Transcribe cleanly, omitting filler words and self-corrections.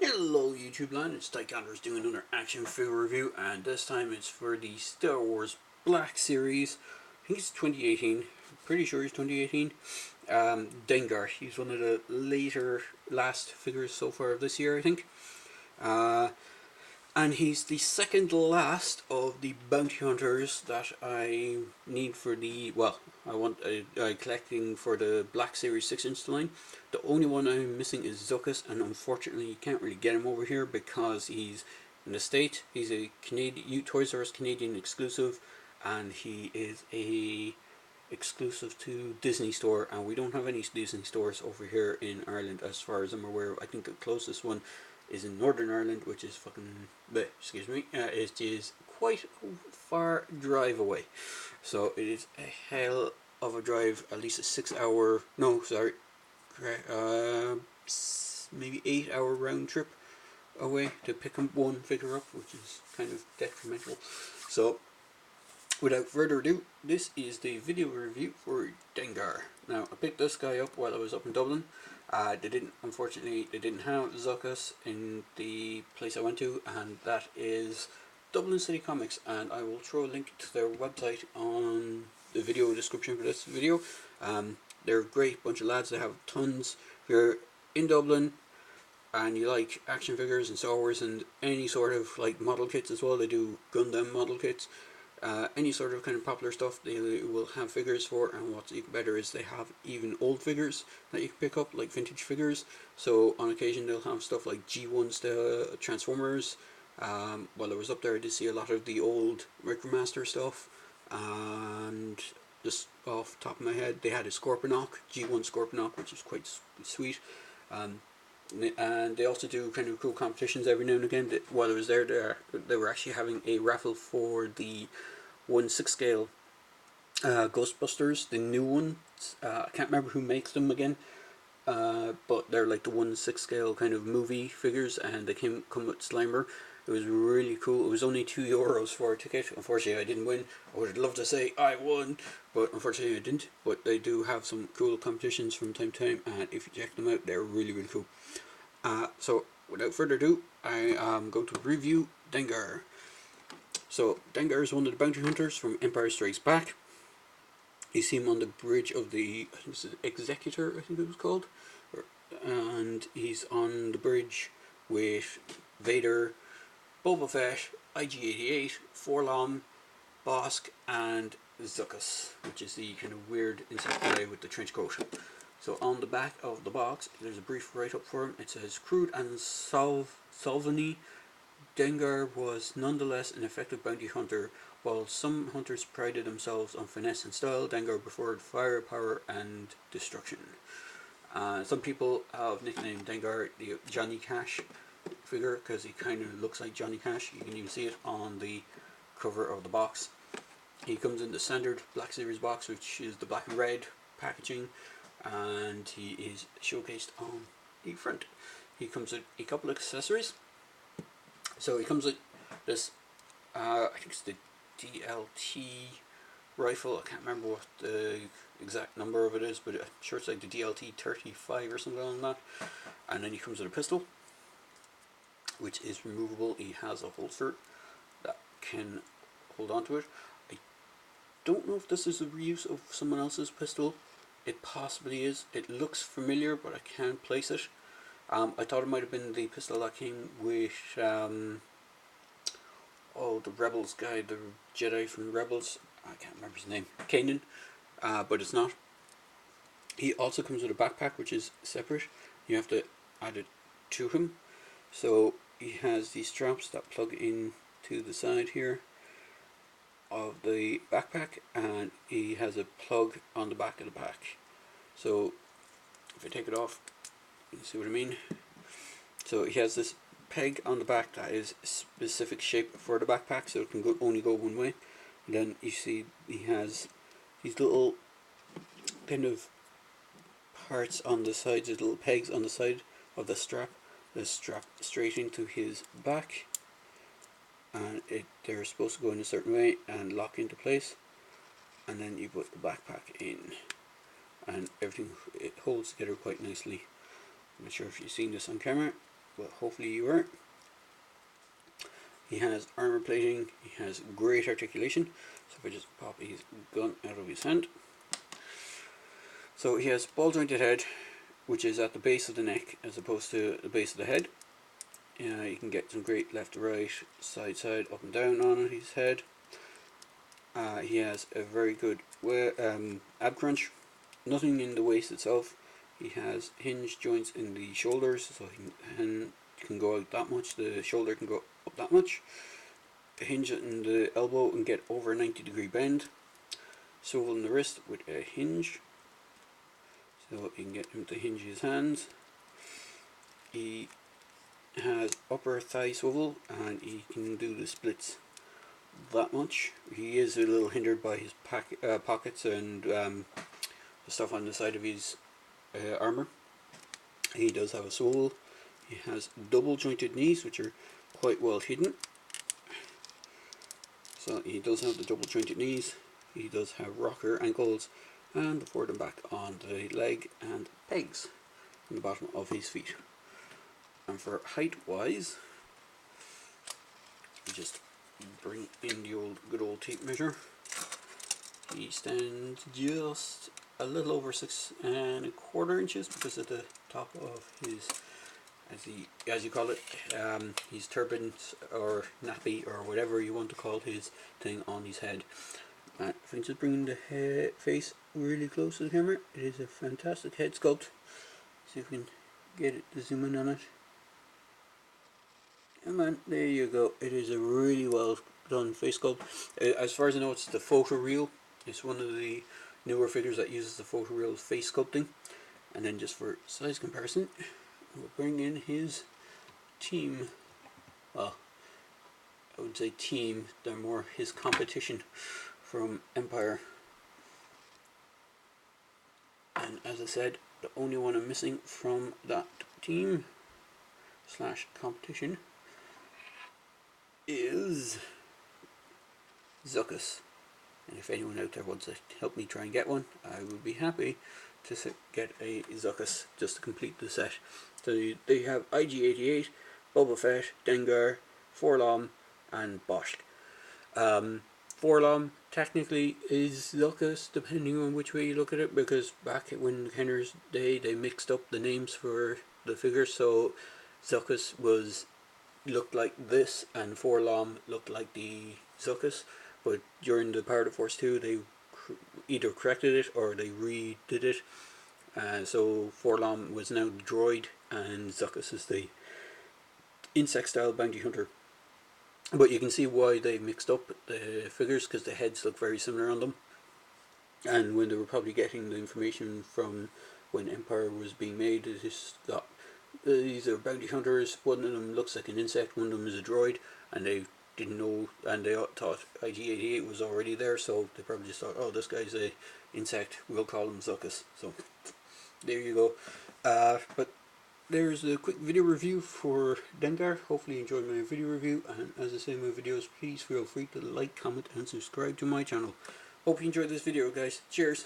Hello YouTube land, it's Dengar doing another action figure review, and this time it's for the Star Wars Black Series. I think it's 2018, pretty sure it's 2018. Dengar, he's one of the last figures so far this year, I think. And he's the second last of the bounty hunters that I need for the, well, I want collecting for the Black Series 6-inch line. The only one I'm missing is Zuckuss, and unfortunately you can't really get him over here because he's in the States. He's a Canadian, Toys R Us Canadian exclusive, and he is a exclusive to Disney Store, and we don't have any Disney stores over here in Ireland as far as I'm aware. I think the closest one is in Northern Ireland, which is excuse me, it is quite a far drive away. So it is a hell of a drive, at least a 6 hour, no sorry, maybe 8 hour round trip away to pick one figure up, which is kind of detrimental. So without further ado, this is the video review for Dengar. Now, I picked this guy up while I was up in Dublin. Unfortunately, they didn't have Zuckuss in the place I went to, and that is Dublin City Comics, and I will throw a link to their website on the video description for this video. They're a great bunch of lads. They have tons. If you're in Dublin and you like action figures and Star Wars and any sort of like model kits as well, they do Gundam model kits. Any sort of kind of popular stuff they will have figures for, and what's even better is they have even old figures that you can pick up, like vintage figures. So on occasion they'll have stuff like G1 Transformers. While I was up there I did see a lot of the old Micromaster stuff, and just off the top of my head they had a Scorponok, G1 Scorponok, which is quite sweet. And they also do kind of cool competitions every now and again. While I was there, they were actually having a raffle for the 1/6 scale Ghostbusters, the new ones. I can't remember who makes them again, but they're like the 1/6 scale kind of movie figures, and they come with Slimer. It was really cool. It was only €2 for a ticket. Unfortunately I didn't win. I would have loved to say I won, but unfortunately I didn't. But they do have some cool competitions from time to time, and if you check them out, they're really cool. So without further ado, I am going to review Dengar. So Dengar is one of the bounty hunters from Empire Strikes Back. You see him on the bridge of the, I think this is Executor, I think it was called, and he's on the bridge with Vader, Boba Fett, IG-88, Forlom, Bosk, and Zuckuss, which is the kind of weird insect guy with the trench coat. So on the back of the box, there's a brief write-up for him. It says, crude and solveny, Dengar was nonetheless an effective bounty hunter. While some hunters prided themselves on finesse and style, Dengar preferred firepower and destruction. Some people have nicknamed Dengar the Johnny Cash figure because he kind of looks like Johnny Cash. You can even see it on the cover of the box. He comes in the standard Black Series box, which is the black and red packaging, and he is showcased on the front. He comes with a couple of accessories. So he comes with this, I think it's the DLT rifle. I can't remember what the exact number of it is, but I'm sure it's like the DLT 35 or something like that. And then he comes with a pistol, which is removable. He has a holster that can hold on to it. I don't know if this is a reuse of someone else's pistol. It possibly is. It looks familiar, but I can't place it. I thought it might have been the pistol that came with the Rebels guy, the Jedi from Rebels. I can't remember his name. Kanan, but it's not. He also comes with a backpack, which is separate. You have to add it to him. So he has these straps that plug in to the side here of the backpack, and he has a plug on the back of the pack. So if I take it off, you see what I mean. So he has this peg on the back that is specific shape for the backpack, so it can only go one way. And then you see he has these little kind of parts on the sides, these little pegs on the side of the strap that strap straight into his back, and they're supposed to go in a certain way and lock into place, and then you put the backpack in, and everything, it holds together quite nicely. I'm not sure if you've seen this on camera. well, hopefully you are. He has armor plating, he has great articulation. So if I just pop his gun out of his hand. So he has ball jointed head, which is at the base of the neck as opposed to the base of the head. You can get some great left to right, side side, up and down on his head. He has a very good ab crunch. Nothing in the waist itself. He has hinge joints in the shoulders, so he can go out that much. The shoulder can go up that much. A hinge in the elbow and get over a 90-degree bend. Swivel in the wrist with a hinge, so you can get him to hinge his hands. He has upper thigh swivel and he can do the splits that much. He is a little hindered by his pockets and the stuff on the side of his armor. He does have a swivel. He has double jointed knees, which are quite well hidden. So he does have the double jointed knees. He does have rocker ankles and the forward and back on the leg and pegs in the bottom of his feet. And for height wise, we just bring in the good old tape measure. He stands just a little over 6¼ inches because of the top of his, as you call it, his turban or nappy or whatever you want to call his thing on his head. If I can just bring the face really close to the camera, it is a fantastic head sculpt. See if we can get it to zoom in on it. Come on, there you go. It is a really well done face sculpt. As far as I know, it's the photoreal. It's one of the newer figures that uses the photoreal face sculpting. And then just for size comparison, we'll bring in his team. Well, I would say team, they're more his competition from Empire. And as I said, the only one I'm missing from that team / competition is Zuckuss. And if anyone out there wants to help me try and get one, I would be happy to get a Zuckuss just to complete the set. So they have IG-88, Boba Fett, Dengar, 4-LOM and Bosch. 4-LOM technically is Zuckuss depending on which way you look at it, because back when Kenner's day they mixed up the names for the figures, so Zuckuss looked like this and 4-LOM looked like the Zuckuss, but during the Power of the Force 2 they either corrected it or they redid it. So 4-LOM was now the droid and Zuckuss is the insect style bounty hunter. But you can see why they mixed up the figures, because the heads look very similar on them. And when they were probably getting the information from when Empire was being made, they just got, these are bounty hunters, one of them looks like an insect, one of them is a droid, and they didn't know, and they thought IG-88 was already there, so they probably just thought, oh, this guy's a insect, we'll call him Zuckuss. So there you go. But there's a quick video review for Dengar. Hopefully you enjoyed my video review, and as I say in my videos, please feel free to like, comment and subscribe to my channel. Hope you enjoyed this video, guys. Cheers!